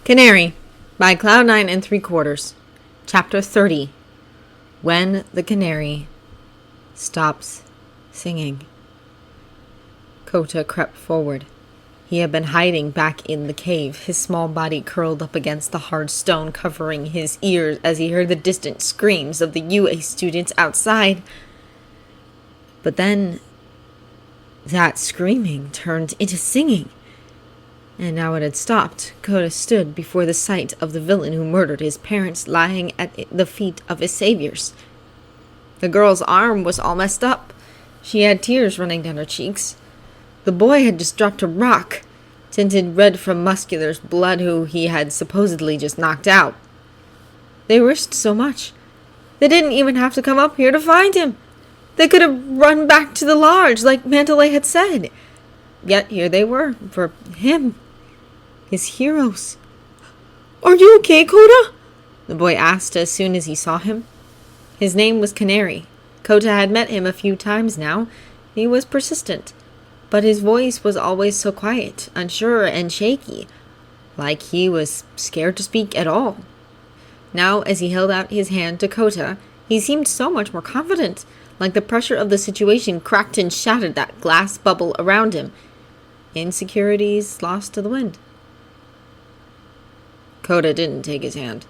Canary by Cloud9 3/4. Chapter 30. When the Canary stops singing. Kota crept forward. He had been hiding back in the cave, his small body curled up against the hard stone covering his ears as he heard the distant screams of the UA students outside. But then that screaming turned into singing. And now it had stopped. Kota stood before the sight of the villain who murdered his parents lying at the feet of his saviors. The girl's arm was all messed up. She had tears running down her cheeks. The boy had just dropped a rock, tinted red from Muscular's blood, who he had supposedly just knocked out. They risked so much. They didn't even have to come up here to find him. They could have run back to the lodge like Mandalay had said. Yet here they were, for him. His heroes. "Are you okay, Kota?" the boy asked as soon as he saw him. His name was Canary. Kota had met him a few times now. He was persistent, but his voice was always so quiet, unsure, and shaky, like he was scared to speak at all. Now, as he held out his hand to Kota, he seemed so much more confident, like the pressure of the situation cracked and shattered that glass bubble around him. Insecurities lost to the wind. Kota didn't take his hand.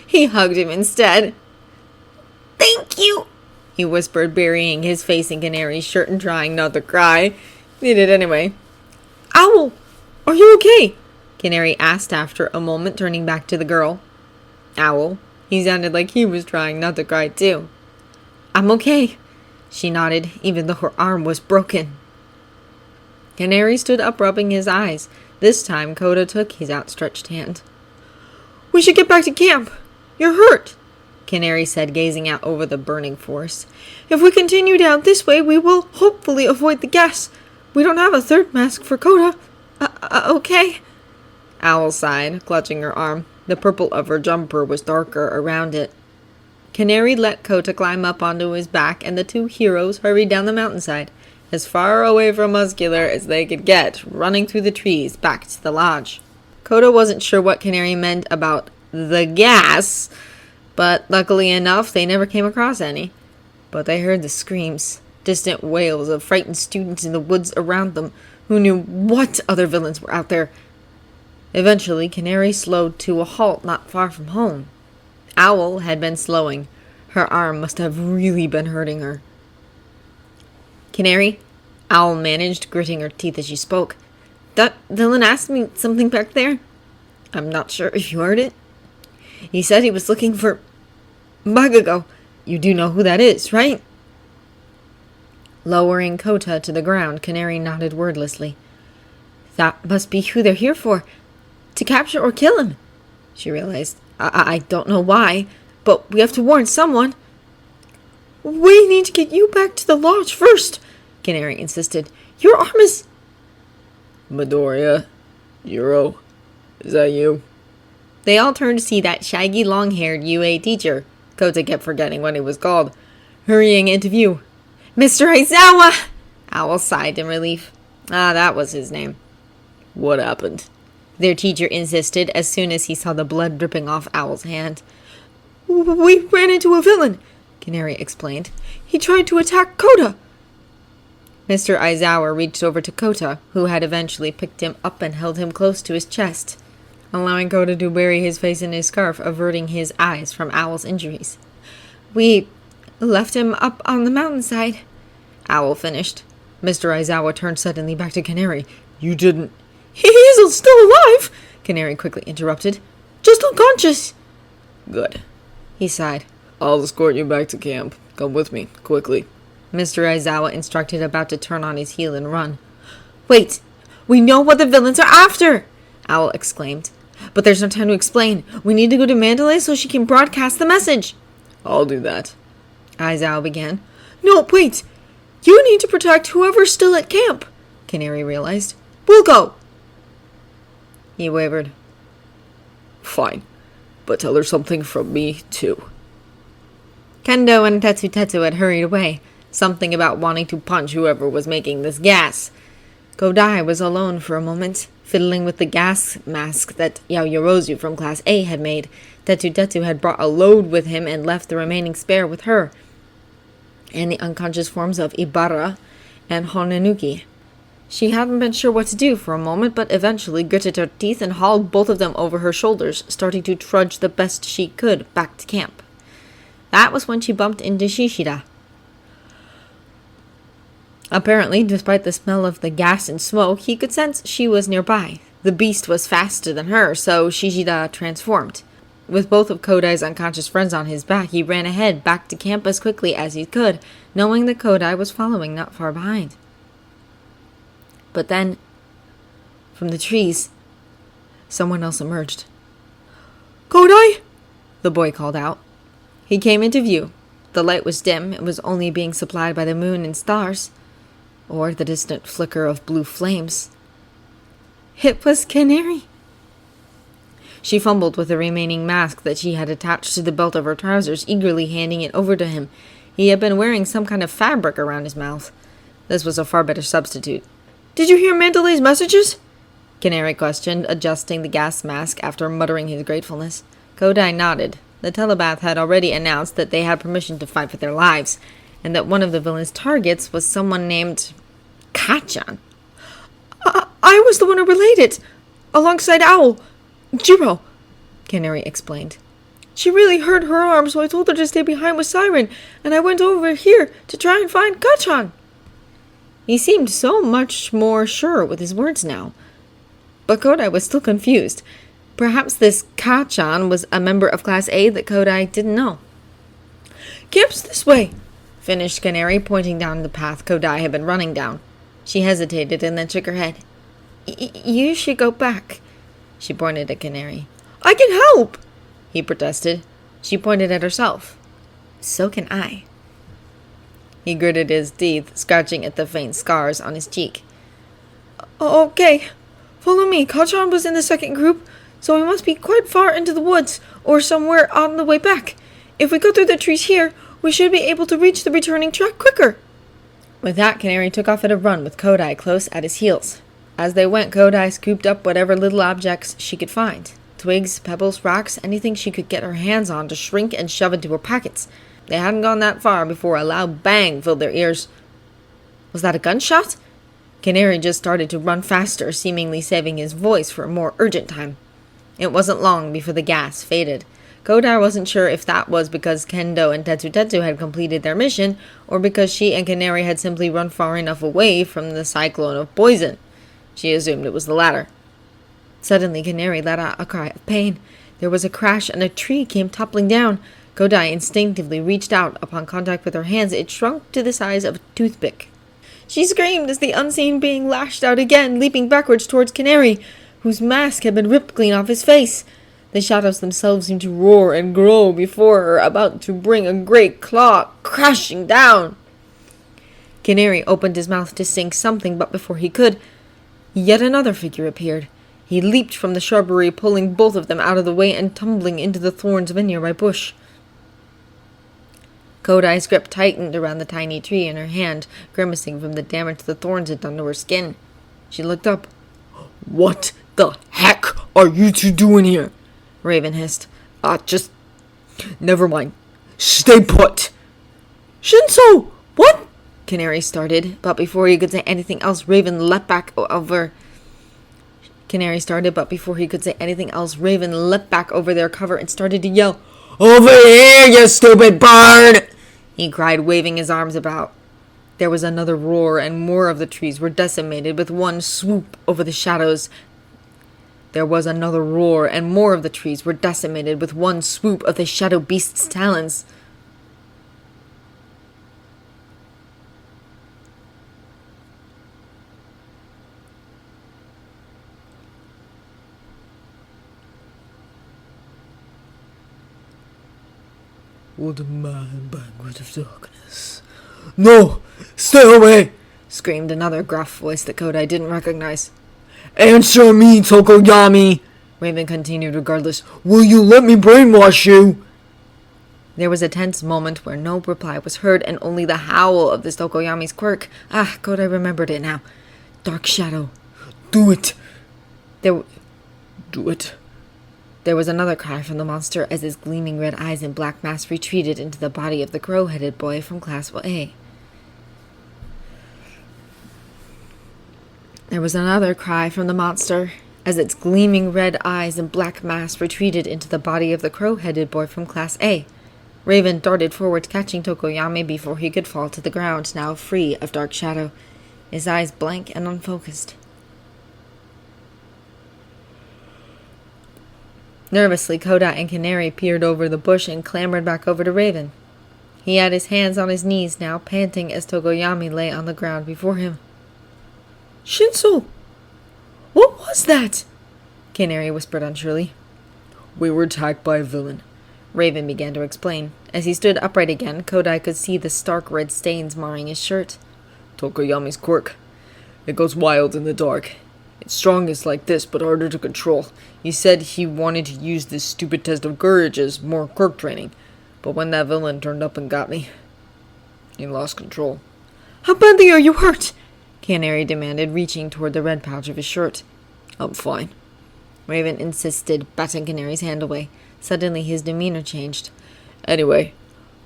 He hugged him instead. "Thank you," he whispered, burying his face in Canary's shirt and trying not to cry. He did anyway. "Owl, are you okay?" Canary asked after a moment, turning back to the girl. Owl, he sounded like he was trying not to cry too. "I'm okay," she nodded, even though her arm was broken. Canary stood up, rubbing his eyes. This time, Kota took his outstretched hand. "We should get back to camp. You're hurt," Canary said, gazing out over the burning forest. "If we continue down this way, we will hopefully avoid the gas. We don't have a third mask for Kota. Okay?" Owl sighed, clutching her arm. The purple of her jumper was darker around it. Canary let Kota climb up onto his back, and the two heroes hurried down the mountainside, as far away from Muscular as they could get, running through the trees back to the lodge. Kota wasn't sure what Canary meant about the gas, but luckily enough, they never came across any. But they heard the screams, distant wails of frightened students in the woods around them, who knew what other villains were out there. Eventually, Canary slowed to a halt not far from home. Owl had been slowing. Her arm must have really been hurting her. "Canary," Owl managed, gritting her teeth as she spoke. "That villain asked me something back there. I'm not sure if you heard it. He said he was looking for Bakugo. You do know who that is, right?" Lowering Kota to the ground, Canary nodded wordlessly. "That must be who they're here for. To capture or kill him," she realized. I don't know why, but we have to warn someone." "We need to get you back to the lodge first," Canary insisted. "Your arm is—" "Midoriya, Euro, is that you?" They all turned to see that shaggy, long-haired UA teacher, Kota kept forgetting what he was called, hurrying into view. "Mr. Aizawa!" Owl sighed in relief. That was his name. "What happened?" their teacher insisted as soon as he saw the blood dripping off Owl's hand. "We ran into a villain," Canary explained. "He tried to attack Kota." Mr. Aizawa reached over to Kota, who had eventually picked him up and held him close to his chest, allowing Kota to bury his face in his scarf, averting his eyes from Owl's injuries. "We left him up on the mountainside," Owl finished. Mr. Aizawa turned suddenly back to Canary. "You didn't—" "He's still alive," Canary quickly interrupted. "Just unconscious." "Good," he sighed. "I'll escort you back to camp. Come with me, quickly," Mr. Aizawa instructed, about to turn on his heel and run. "Wait! We know what the villains are after!" Owl exclaimed. "But there's no time to explain. We need to go to Mandalay so she can broadcast the message." "I'll do that," Aizawa began. "No, wait! You need to protect whoever's still at camp," Canary realized. "We'll go." He wavered. "Fine, but tell her something from me, too." Kendo and Tetsu had hurried away, something about wanting to punch whoever was making this gas. Godai was alone for a moment, fiddling with the gas mask that Yaoyorozu from Class A had made. Tetu had brought a load with him and left the remaining spare with her, and the unconscious forms of Ibara and Honenuki. She hadn't been sure what to do for a moment, but eventually gritted her teeth and hauled both of them over her shoulders, starting to trudge the best she could back to camp. That was when she bumped into Shishida. Apparently, despite the smell of the gas and smoke, he could sense she was nearby. The beast was faster than her, so Shishida transformed. With both of Kodai's unconscious friends on his back, he ran ahead, back to camp as quickly as he could, knowing that Kodai was following not far behind. But then, from the trees, someone else emerged. "Kodai!" the boy called out. He came into view. The light was dim. It was only being supplied by the moon and stars, or the distant flicker of blue flames. It was Canary. She fumbled with the remaining mask that she had attached to the belt of her trousers, eagerly handing it over to him. He had been wearing some kind of fabric around his mouth. This was a far better substitute. "Did you hear Mandalay's messages?" Canary questioned, adjusting the gas mask after muttering his gratefulness. Kodai nodded. The telepath had already announced that they had permission to fight for their lives, and that one of the villain's targets was someone named Kachan. I was the one who relayed it, alongside Owl. Jiro, Canary explained. She really hurt her arm, so I told her to stay behind with Siren, and I went over here to try and find Kachan. He seemed so much more sure with his words now. But Kodai was still confused. Perhaps this Kachan was a member of Class A that Kodai didn't know. "Camp's this way," finished Canary, pointing down the path Kodai had been running down. She hesitated and then shook her head. You should go back," she pointed at Canary. "I can help," he protested. She pointed at herself. "So can I." He gritted his teeth, scratching at the faint scars on his cheek. "Okay, follow me. Kachan was in the second group, so we must be quite far into the woods, or somewhere on the way back. If we go through the trees here, we should be able to reach the returning track quicker." With that, Canary took off at a run with Kodai close at his heels. As they went, Kodai scooped up whatever little objects she could find. Twigs, pebbles, rocks, anything she could get her hands on to shrink and shove into her pockets. They hadn't gone that far before a loud bang filled their ears. Was that a gunshot? Canary just started to run faster, seemingly saving his voice for a more urgent time. It wasn't long before the gas faded. Kodai wasn't sure if that was because Kendo and Tetsu had completed their mission, or because she and Canary had simply run far enough away from the cyclone of poison. She assumed it was the latter. Suddenly, Canary let out a cry of pain. There was a crash and a tree came toppling down. Kodai instinctively reached out. Upon contact with her hands, it shrunk to the size of a toothpick. She screamed as the unseen being lashed out again, leaping backwards towards Canary, whose mask had been ripped clean off his face. The shadows themselves seemed to roar and grow before her, about to bring a great claw crashing down. Canary opened his mouth to sing something, but before he could, yet another figure appeared. He leaped from the shrubbery, pulling both of them out of the way and tumbling into the thorns of a nearby bush. Kodai's grip tightened around the tiny tree in her hand, grimacing from the damage the thorns had done to her skin. She looked up. "What the heck are you two doing here?" Raven hissed. Just... never mind. Stay put." "Shinso! What?" Canary started, but before he could say anything else, Raven leapt back over their cover and started to yell, "Over here, you stupid bird!" he cried, waving his arms about. There was another roar, and more of the trees were decimated with one swoop over the shadows. Shadow beast's talons. Would a man banquet of darkness? "No! Stay away!" screamed another gruff voice that Kodai didn't recognize. "Answer me, Tokoyami!" Raven continued regardless. "Will you let me brainwash you?" There was a tense moment where no reply was heard, and only the howl of this Tokoyami's quirk. Kodai remembered it now. Dark shadow. "Do it!" There, Do it. there was another cry from the monster as its gleaming red eyes and black mask retreated into the body of the crow-headed boy from Class A. There was another cry from the monster as its gleaming red eyes and black mask retreated into the body of the crow-headed boy from Class A. Raven darted forward, catching Tokoyami before he could fall to the ground, now free of dark shadow, his eyes blank and unfocused. Nervously, Koda and Canary peered over the bush and clambered back over to Raven. He had his hands on his knees now, panting as Tokoyami lay on the ground before him. Shinso! What was that? Canary whispered unsurely. We were attacked by a villain. Raven began to explain. As he stood upright again, Kodai could see the stark red stains marring his shirt. Tokoyami's quirk. It goes wild in the dark. It's strongest like this, but harder to control. He said he wanted to use this stupid test of courage as more quirk training. But when that villain turned up and got me, he lost control. How badly are you hurt? Canary demanded, reaching toward the red pouch of his shirt. I'm fine. Raven insisted, batting Canary's hand away. Suddenly his demeanor changed. Anyway,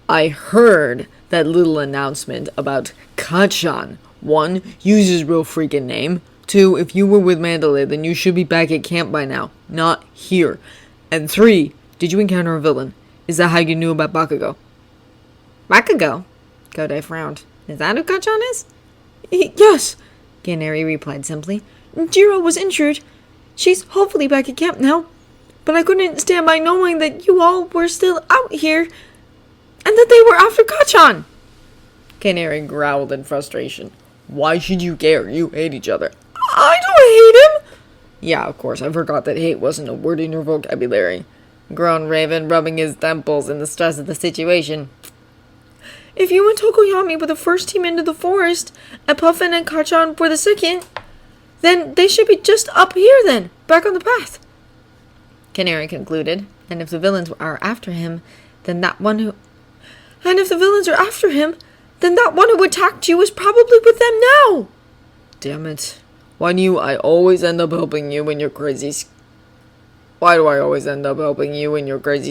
I heard that little announcement about Kachan. 1, use his real freaking name. 2, if you were with Mandalay, then you should be back at camp by now, not here. And 3, did you encounter a villain? Is that how you knew about Bakugo? Bakugo? Kodai frowned. Is that who Kachan is? Yes, Canary replied simply. Jiro was injured. She's hopefully back at camp now. But I couldn't stand by knowing that you all were still out here, and that they were after Kachan. Canary growled in frustration. Why should you care? You hate each other. I don't hate him! Yeah, of course, I forgot that hate wasn't a word in your vocabulary. Groaned Raven, rubbing his temples in the stress of the situation. If you and Tokoyami were the first team into the forest, and Puffin and Kachan were the second, then they should be just up here then, back on the path. Canary concluded, and if the villains are after him, then that one who attacked you is probably with them now. Damn it. Why do I always end up helping you in your crazy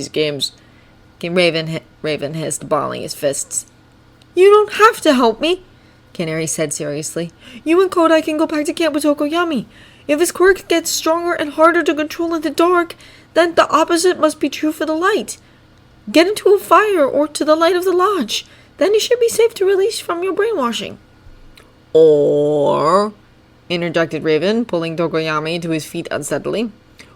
schemes? Raven hissed, balling his fists. You don't have to help me, Canary said seriously. You and Kodai can go back to camp with Tokoyami. If his quirk gets stronger and harder to control in the dark, then the opposite must be true for the light. Get into a fire or to the light of the lodge. Then you should be safe to release from your brainwashing. Or, interjected Raven, pulling Tokoyami to his feet unsteadily,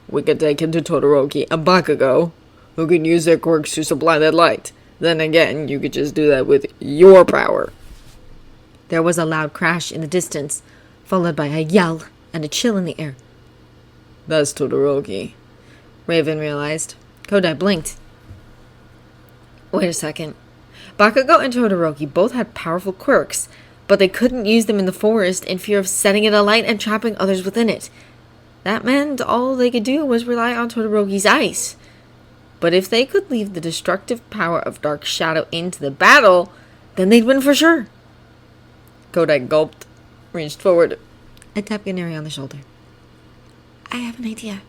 we could take him to Todoroki and Bakugo, who can use their quirks to supply that light. Then again, you could just do that with your power. There was a loud crash in the distance, followed by a yell and a chill in the air. That's Todoroki, Raven realized. Kodai blinked. Wait a second. Bakugo and Todoroki both had powerful quirks, but they couldn't use them in the forest in fear of setting it alight and trapping others within it. That meant all they could do was rely on Todoroki's ice. But if they could leave the destructive power of Dark Shadow into the battle, then they'd win for sure. Kodai gulped, reached forward, and tapped Canary on the shoulder. I have an idea.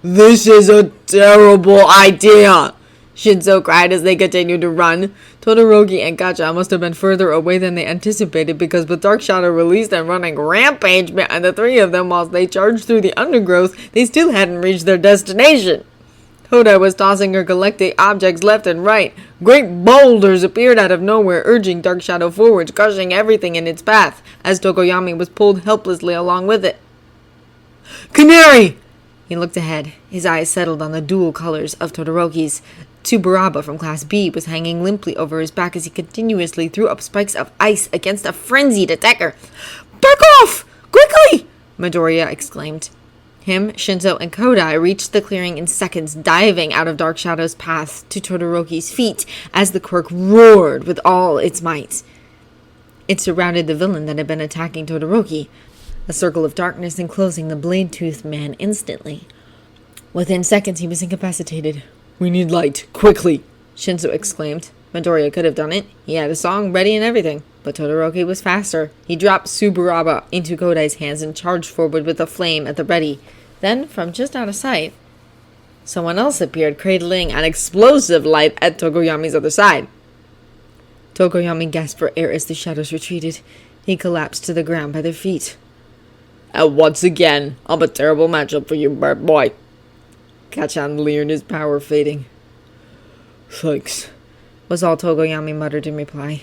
This is a terrible idea! Shinso cried as they continued to run. Todoroki and Gacha must have been further away than they anticipated because with Dark Shadow released and running rampage behind the three of them whilst they charged through the undergrowth, they still hadn't reached their destination. Kodai was tossing her collecting objects left and right. Great boulders appeared out of nowhere, urging Dark Shadow forwards, crushing everything in its path, as Tokoyami was pulled helplessly along with it. Canary! He looked ahead. His eyes settled on the dual colors of Todoroki's. Tsuburaba from Class B was hanging limply over his back as he continuously threw up spikes of ice against a frenzied attacker. Back off! Quickly! Midoriya exclaimed. Him, Shinso, and Kodai reached the clearing in seconds, diving out of Dark Shadow's path to Todoroki's feet as the quirk roared with all its might. It surrounded the villain that had been attacking Todoroki, a circle of darkness enclosing the blade-toothed man instantly. Within seconds, he was incapacitated. We need light, quickly, Shinso exclaimed. Midoriya could have done it. He had a song ready and everything. But Todoroki was faster. He dropped Tsuburaba into Kodai's hands and charged forward with a flame at the ready. Then, from just out of sight, someone else appeared, cradling an explosive light at Tokoyami's other side. Tokoyami gasped for air as the shadows retreated. He collapsed to the ground by their feet. And once again, I'm a terrible matchup for you, bird boy. Kachan leered, his power fading. Thanks, was all Tokoyami muttered in reply.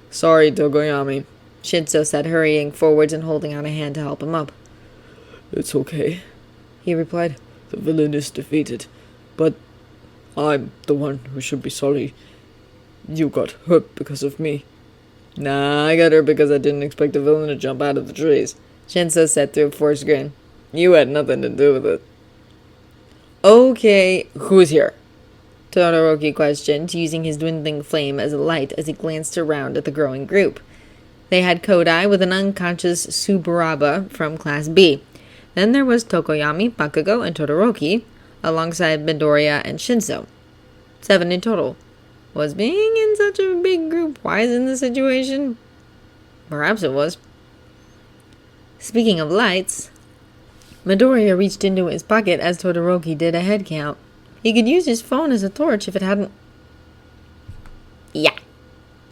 Sorry, Tokoyami, Shinzo said, hurrying forwards and holding out a hand to help him up. It's okay, he replied. The villain is defeated, but I'm the one who should be sorry. You got hurt because of me. Nah, I got hurt because I didn't expect the villain to jump out of the trees, Shinzo said through a forced grin. You had nothing to do with it. Okay, who's here? Todoroki questioned, using his dwindling flame as a light as he glanced around at the growing group. They had Kodai with an unconscious Tsuburaba from Class B. Then there was Tokoyami, Bakugo, and Todoroki, alongside Midoriya and Shinzo. 7 in total. Was being in such a big group wise in this situation? Perhaps it was. Speaking of lights, Midoriya reached into his pocket as Todoroki did a head count. He could use his phone as a torch if it hadn't... Yeah,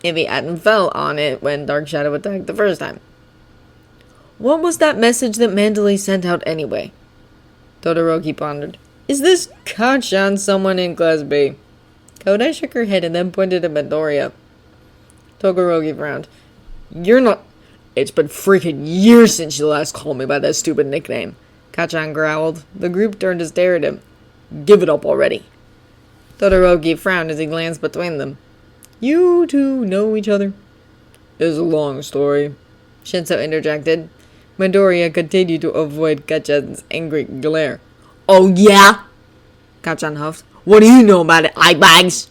if he hadn't fell on it when Dark Shadow attacked the first time. What was that message that Mandalay sent out anyway? Todoroki pondered. Is this Kachan someone in Class B? Kodai shook her head and then pointed at Midoriya. Todoroki frowned. You're not... It's been freaking years since you last called me by that stupid nickname. Kachan growled. The group turned to stare at him. Give it up already. Todoroki frowned as he glanced between them. You two know each other? It's a long story, Shinzo interjected. Midoriya continued to avoid Kachan's angry glare. Oh yeah? Kachan huffed. What do you know about it, eyebags?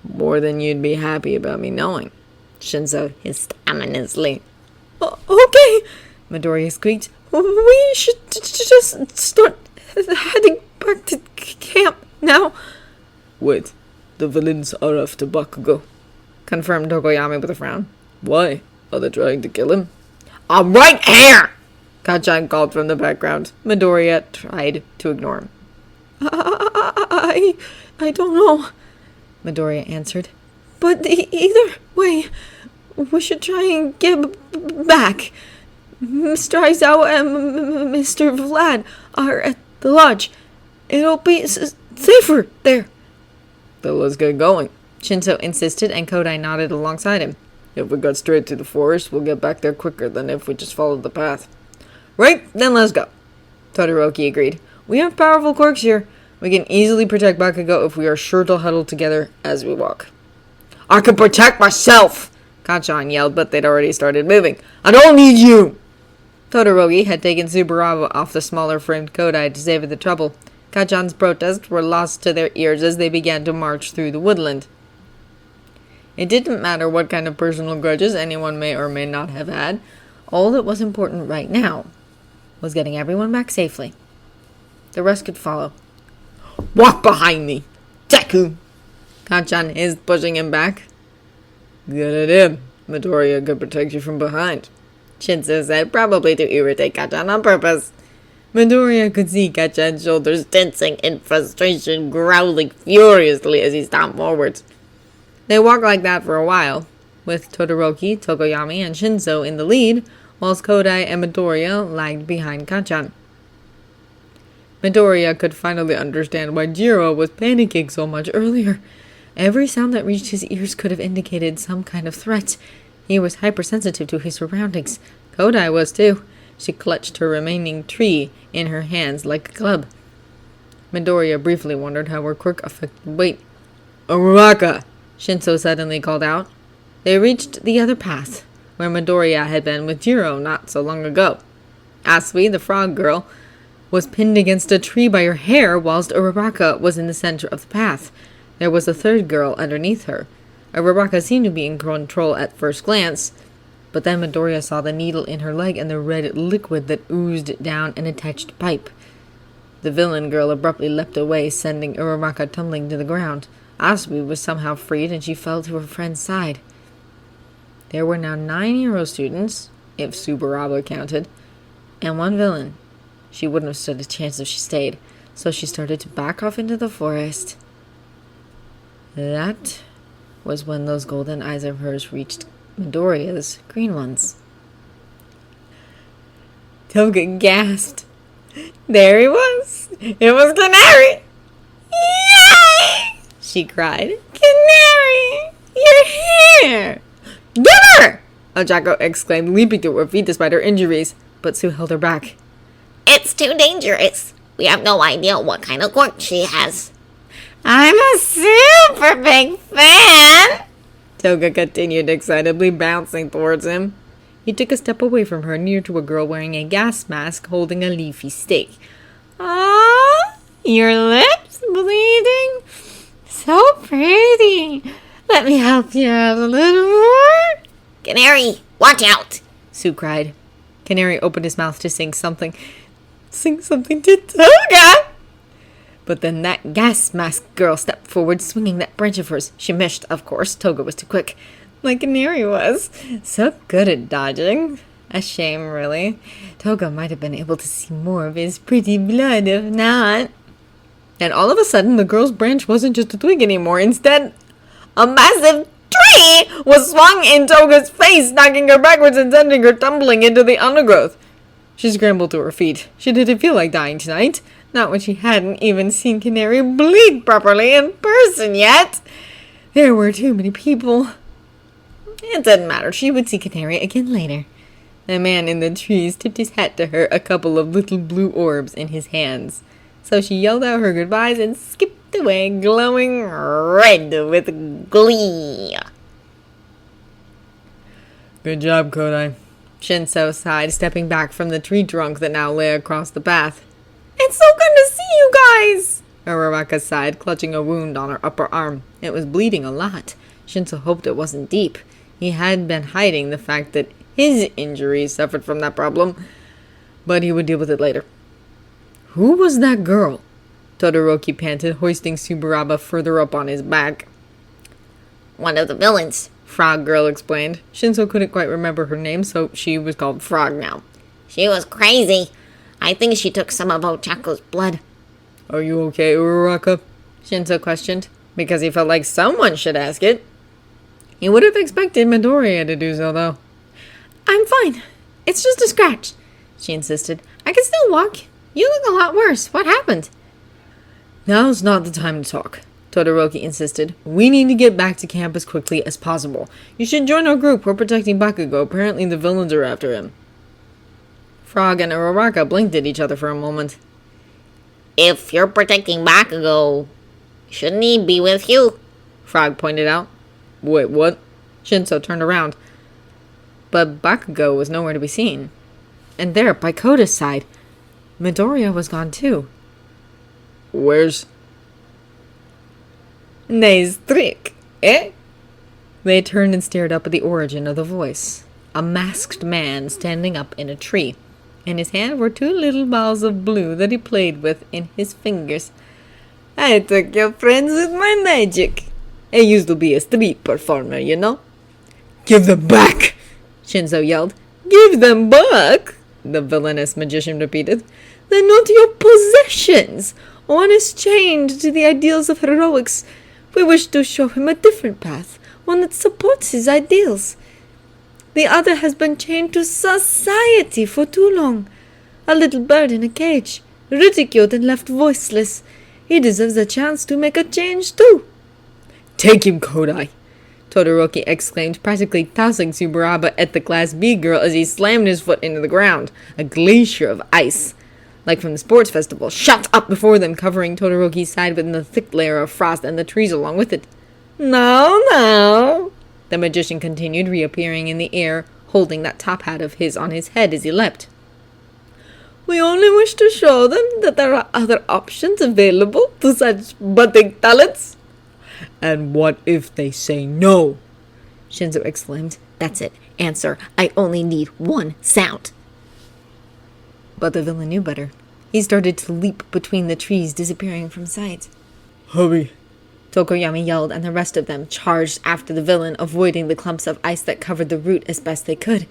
More than you'd be happy about me knowing, Shinzo hissed ominously. Okay, Midoriya squeaked. We should just start heading back to camp now. Wait, the villains are after Bakugo, confirmed Tokoyami with a frown. Why? Are they trying to kill him? I'm right here! Kachan called from the background. Midoriya tried to ignore him. I don't know, Midoriya answered. But either way, we should try and get back. Mr. Aizawa and Mr. Vlad are at the lodge. It'll be safer there. Then let's get going, Shinzo insisted, and Kodai nodded alongside him. If we got straight to the forest, we'll get back there quicker than if we just followed the path. Right, then let's go, Todoroki agreed. We have powerful quirks here. We can easily protect Bakugo if we are sure to huddle together as we walk. I can protect myself, Kachan yelled, but they'd already started moving. I don't need you! Todoroki had taken Tsuburaba off the smaller framed Kodai to save the trouble. Kachan's protests were lost to their ears as they began to march through the woodland. It didn't matter what kind of personal grudges anyone may or may not have had. All that was important right now was getting everyone back safely. The rest could follow. Walk behind me, Deku! Kachan hissed, pushing him back. Good at him. Midoriya could protect you from behind, Shinzo said, probably to irritate Kachan on purpose. Midoriya could see Kachan's shoulders tensing in frustration, growling furiously as he stomped forwards. They walked like that for a while, with Todoroki, Tokoyami, and Shinzo in the lead, whilst Kodai and Midoriya lagged behind Kachan. Midoriya could finally understand why Jiro was panicking so much earlier. Every sound that reached his ears could have indicated some kind of threat. He was hypersensitive to his surroundings. Kodai was too. She clutched her remaining tree in her hands like a club. Midoriya briefly wondered how her quirk affected weight. Uraraka! Shinzo suddenly called out. They reached the other path, where Midoriya had been with Jiro not so long ago. Asui, the frog girl, was pinned against a tree by her hair, whilst Uraraka was in the center of the path. There was a third girl underneath her. Uraraka seemed to be in control at first glance, but then Midoriya saw the needle in her leg and the red liquid that oozed down an attached pipe. The villain girl abruptly leapt away, sending Uraraka tumbling to the ground. Asui was somehow freed, and she fell to her friend's side. There were now 9 hero students, if Tsuburaba counted, and 1 villain. She wouldn't have stood a chance if she stayed, so she started to back off into the forest. That was when those golden eyes of hers reached Midoriya's green ones. Toga gasped. There he was! It was Canary! Yay! She cried. Canary! You're here! Get her! Ochako exclaimed, leaping to her feet despite her injuries, but Sue held her back. It's too dangerous. We have no idea what kind of quirk she has. I'm a super big fan! Toga continued excitedly, bouncing towards him. He took a step away from her, near to a girl wearing a gas mask holding a leafy stake. Ah, your lips bleeding? So pretty. Let me help you out a little more. Canary, watch out! Sue cried. Canary opened his mouth to sing something. Sing something to Toga! But then that gas mask girl stepped forward, swinging that branch of hers. She missed, of course. Toga was too quick. Like Canary was. So good at dodging. A shame, really. Toga might have been able to see more of his pretty blood if not. And all of a sudden, the girl's branch wasn't just a twig anymore. Instead, a massive tree was swung in Toga's face, knocking her backwards and sending her tumbling into the undergrowth. She scrambled to her feet. She didn't feel like dying tonight. Not when she hadn't even seen Canary bleed properly in person yet. There were too many people. It didn't matter. She would see Canary again later. The man in the trees tipped his hat to her, a couple of little blue orbs in his hands. So she yelled out her goodbyes and skipped away, glowing red with glee. Good job, Kodai. Shinso sighed, stepping back from the tree trunk that now lay across the path. It's so good to see you guys! Uraraka sighed, clutching a wound on her upper arm. It was bleeding a lot. Shinso hoped it wasn't deep. He had been hiding the fact that his injuries suffered from that problem, but he would deal with it later. Who was that girl? Todoroki panted, hoisting Subaraba further up on his back. One of the villains. Frog Girl explained. Shinso couldn't quite remember her name, so she was called Frog now. She was crazy. I think she took some of Ochako's blood. Are you okay, Uraraka? Shinso questioned, because he felt like someone should ask it. He would have expected Midoriya to do so, though. I'm fine. It's just a scratch, she insisted. I can still walk. You look a lot worse. What happened? Now's not the time to talk, Todoroki insisted. We need to get back to camp as quickly as possible. You should join our group. We're protecting Bakugo. Apparently the villains are after him. Frog and Uraraka blinked at each other for a moment. If you're protecting Bakugo, shouldn't he be with you? Frog pointed out. Wait, what? Shinso turned around. But Bakugo was nowhere to be seen. And there, by Koda's side, Midoriya was gone too. Where's... Nice trick, eh? They turned and stared up at the origin of the voice. A masked man standing up in a tree. In his hand were two little balls of blue that he played with in his fingers. I took your friends with my magic. I used to be a street performer, you know. Give them back! Shinso yelled. Give them back? The villainous magician repeated. They're not your possessions. One is chained to the ideals of heroics. We wish to show him a different path, one that supports his ideals. The other has been chained to society for too long. A little bird in a cage, ridiculed and left voiceless. He deserves a chance to make a change too. Take him, Kodai! Todoroki exclaimed, practically tossing Subaraba at the Class B girl as he slammed his foot into the ground. A glacier of ice, like from the sports festival, shot up before them, covering Todoroki's side within a thick layer of frost and the trees along with it. No, the magician continued, reappearing in the air, holding that top hat of his on his head as he leapt. We only wish to show them that there are other options available to such budding talents. And what if they say no? Shinso exclaimed. That's it. Answer. I only need one sound. But the villain knew better. He started to leap between the trees, disappearing from sight. Hurry! Tokoyami yelled, and the rest of them charged after the villain, avoiding the clumps of ice that covered the route as best they could.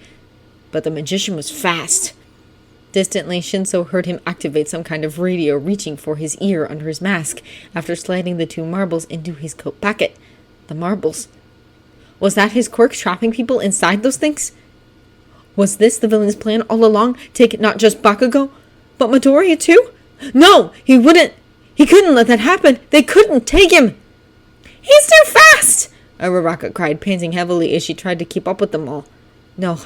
But the magician was fast. Distantly, Shinso heard him activate some kind of radio, reaching for his ear under his mask after sliding the 2 marbles into his coat pocket. The marbles. Was that his quirk trapping people inside those things? Was this the villain's plan all along? Take not just Bakugo, but Midoriya too? No, he wouldn't. He couldn't let that happen. They couldn't take him. He's too fast! Uraraka cried, panting heavily as she tried to keep up with them all. No,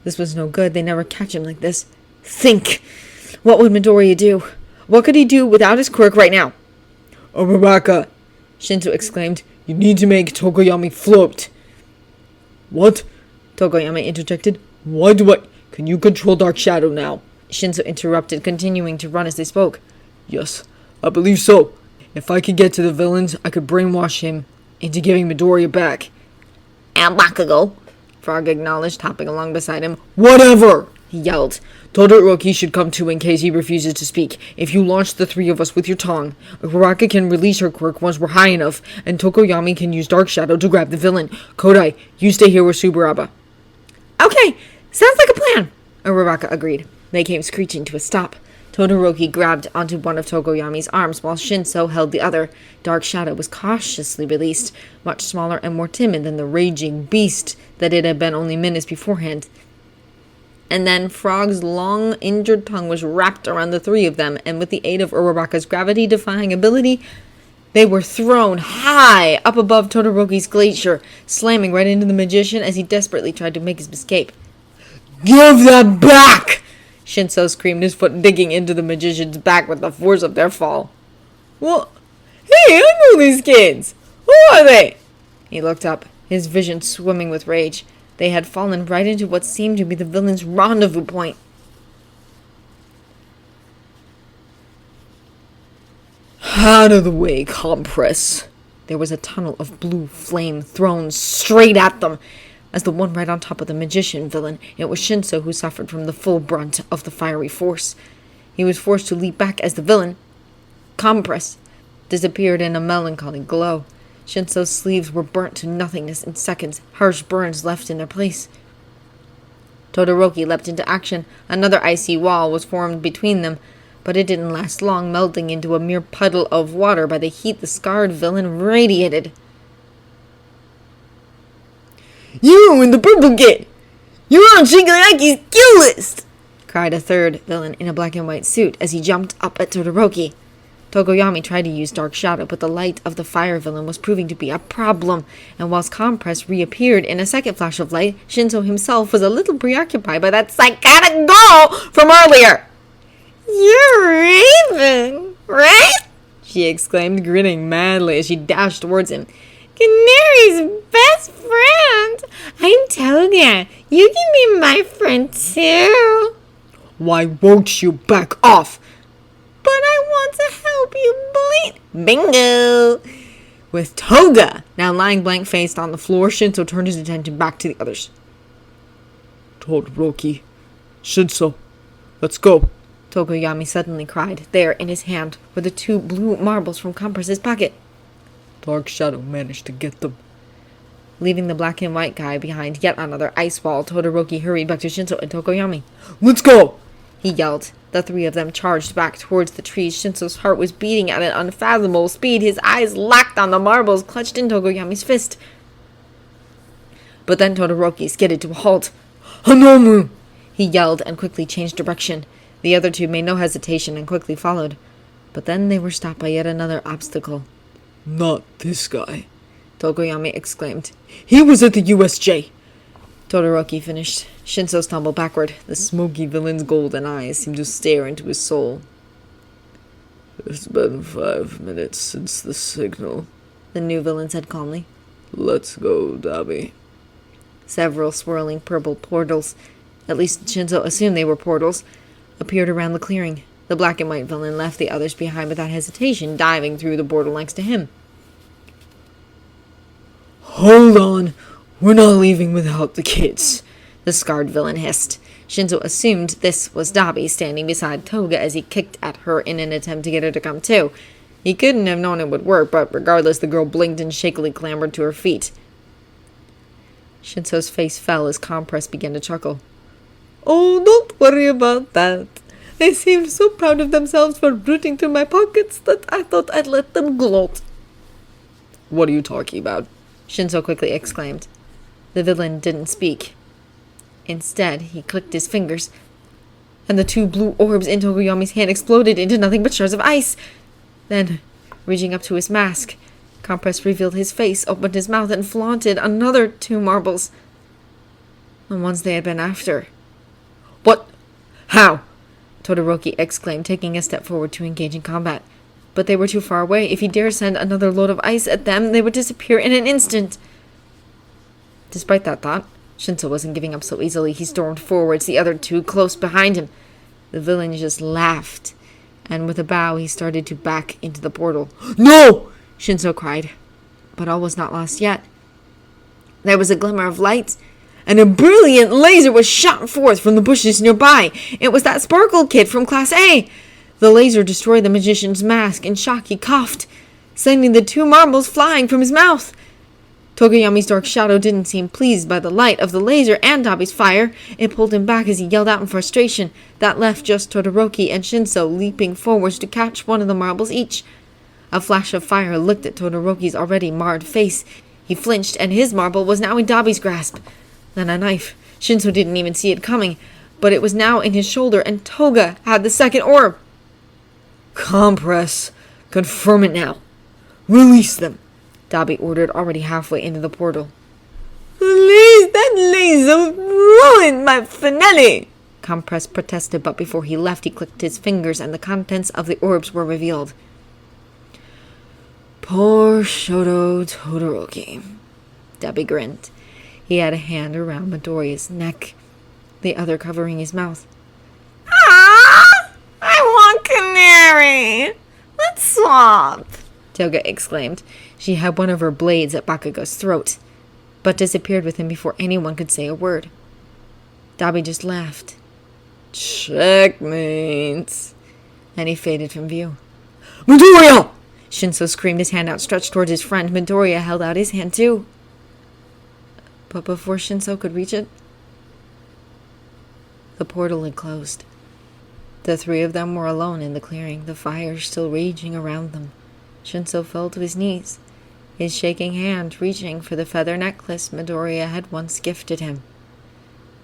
this was no good. They never catch him like this. Think! What would Midoriya do? What could he do without his quirk right now? Uraraka, Shinso exclaimed. you need to make Tokoyami float. What? Tokoyami interjected. Why do I... Can you control Dark Shadow now? Shinso interrupted, continuing to run as they spoke. Yes, I believe so. If I could get to the villains, I could brainwash him into giving Midoriya back. And Bakugo. Frog acknowledged, hopping along beside him. Whatever! He yelled. Todoroki should come too in case he refuses to speak. If you launch the 3 of us with your tongue, Uraraka can release her quirk once we're high enough, and Tokoyami can use Dark Shadow to grab the villain. Kodai, you stay here with Subaraba. Okay, sounds like a plan, Uraraka agreed. They came screeching to a stop. Todoroki grabbed onto one of Tokoyami's arms while Shinso held the other. Dark Shadow was cautiously released, much smaller and more timid than the raging beast that it had been only minutes beforehand. And then Frog's long, injured tongue was wrapped around the 3 of them, and with the aid of Uraraka's gravity-defying ability, they were thrown high up above Todoroki's glacier, slamming right into the magician as he desperately tried to make his escape. Give that back! Shinso screamed, his foot digging into the magician's back with the force of their fall. What? Hey, I know these kids! Who are they? He looked up, his vision swimming with rage. They had fallen right into what seemed to be the villain's rendezvous point. Out of the way, Compress. There was a tunnel of blue flame thrown straight at them. As the one right on top of the magician villain, it was Shinso who suffered from the full brunt of the fiery force. He was forced to leap back as the villain, Compress, disappeared in a melancholy glow. Shinso's sleeves were burnt to nothingness in seconds, harsh burns left in their place. Todoroki leapt into action. Another icy wall was formed between them, but it didn't last long, melting into a mere puddle of water by the heat the scarred villain radiated. You and the purple kid! You're on Shingaraki's kill list! Cried a third villain in a black and white suit as he jumped up at Todoroki. Tokoyami tried to use Dark Shadow, but the light of the fire villain was proving to be a problem, and whilst Compress reappeared in a second flash of light, Shinso himself was a little preoccupied by that psychotic girl from earlier. You're Raven, right? She exclaimed, grinning madly as she dashed towards him. Canary's best friend. I'm Toga. You can be my friend too. Why won't you back off? But I want to help you bleed. Bingo! With Toga now lying blank-faced on the floor, Shinso turned his attention back to the others. Todoroki, Shinso, let's go. Tokoyami suddenly cried. There, in his hand, were the 2 blue marbles from Compress's pocket. Dark Shadow managed to get them. Leaving the black and white guy behind yet another ice wall, Todoroki hurried back to Shinso and Tokoyami. Let's go! He yelled. The 3 of them charged back towards the trees. Shinso's heart was beating at an unfathomable speed. His eyes locked on the marbles clutched in Tokoyami's fist. But then Todoroki skidded to a halt. Hanomu! He yelled and quickly changed direction. The other 2 made no hesitation and quickly followed. But then they were stopped by yet another obstacle. Not this guy, Tokoyami exclaimed. He was at the USJ. Todoroki finished. Shinso stumbled backward. The smoky villain's golden eyes seemed to stare into his soul. It's been 5 minutes since the signal, the new villain said calmly. Let's go, Dabi. Several swirling purple portals, at least Shinso assumed they were portals, appeared around the clearing. The black and white villain left the others behind without hesitation, diving through the portal next to him. Hold on. We're not leaving without the kids, the scarred villain hissed. Shinso assumed this was Dabi standing beside Toga as he kicked at her in an attempt to get her to come too. He couldn't have known it would work, but regardless, the girl blinked and shakily clambered to her feet. Shinso's face fell as Compress began to chuckle. Oh, don't worry about that. They seemed so proud of themselves for rooting through my pockets that I thought I'd let them gloat. What are you talking about? Shinso quickly exclaimed. The villain didn't speak. Instead, he clicked his fingers, and the 2 blue orbs in Tokoyami's hand exploded into nothing but shards of ice. Then, reaching up to his mask, Compress revealed his face, opened his mouth, and flaunted another 2 marbles. The ones they had been after. What? How? Todoroki exclaimed, taking a step forward to engage in combat. But they were too far away. If he dared send another load of ice at them, they would disappear in an instant. Despite that thought, Shinso wasn't giving up so easily. He stormed forwards, the other 2 close behind him. The villain just laughed, and with a bow he started to back into the portal. No! Shinso cried. But all was not lost yet. There was a glimmer of light, and a brilliant laser was shot forth from the bushes nearby. It was that Sparkle Kid from Class A. The laser destroyed the magician's mask. In shock, he coughed, sending the 2 marbles flying from his mouth. Tokoyami's dark shadow didn't seem pleased by the light of the laser and Dabi's fire. It pulled him back as he yelled out in frustration. That left just Todoroki and Shinso leaping forwards to catch one of the marbles each. A flash of fire licked at Todoroki's already marred face. He flinched, and his marble was now in Dabi's grasp. Then a knife. Shinso didn't even see it coming, but it was now in his shoulder, and Toga had the 2nd orb. Compress. Confirm it now. Release them, Dabi ordered, already halfway into the portal. Please, that laser ruined my finale, Compress protested, but before he left, he clicked his fingers, and the contents of the orbs were revealed. Poor Shoto Todoroki. Dabi grinned. He had a hand around Midoriya's neck, the other covering his mouth. Ah! I want Canary! Let's swap! Toga exclaimed. She had one of her blades at Bakugo's throat, but disappeared with him before anyone could say a word. Dabi just laughed. Checkmate. And he faded from view. Midoriya! Shinso screamed, his hand outstretched towards his friend. Midoriya held out his hand too. But before Shinso could reach it, the portal had closed. The 3 of them were alone in the clearing, the fire still raging around them. Shinso fell to his knees, his shaking hand reaching for the feather necklace Midoriya had once gifted him.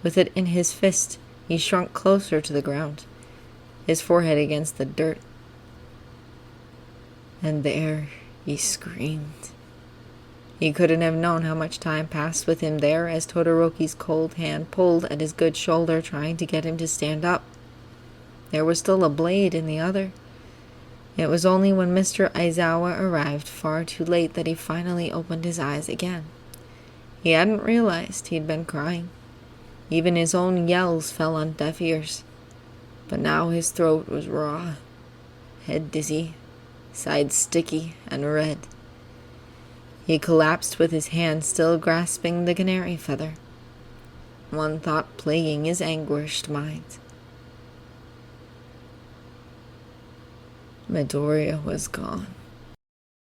With it in his fist, he shrunk closer to the ground, his forehead against the dirt. And there he screamed. He couldn't have known how much time passed with him there as Todoroki's cold hand pulled at his good shoulder, trying to get him to stand up. There was still a blade in the other. It was only when Mr. Aizawa arrived far too late that he finally opened his eyes again. He hadn't realized he'd been crying. Even his own yells fell on deaf ears. But now his throat was raw, head dizzy, sides sticky and red. He collapsed with his hand still grasping the canary feather, one thought plaguing his anguished mind. Midoriya was gone.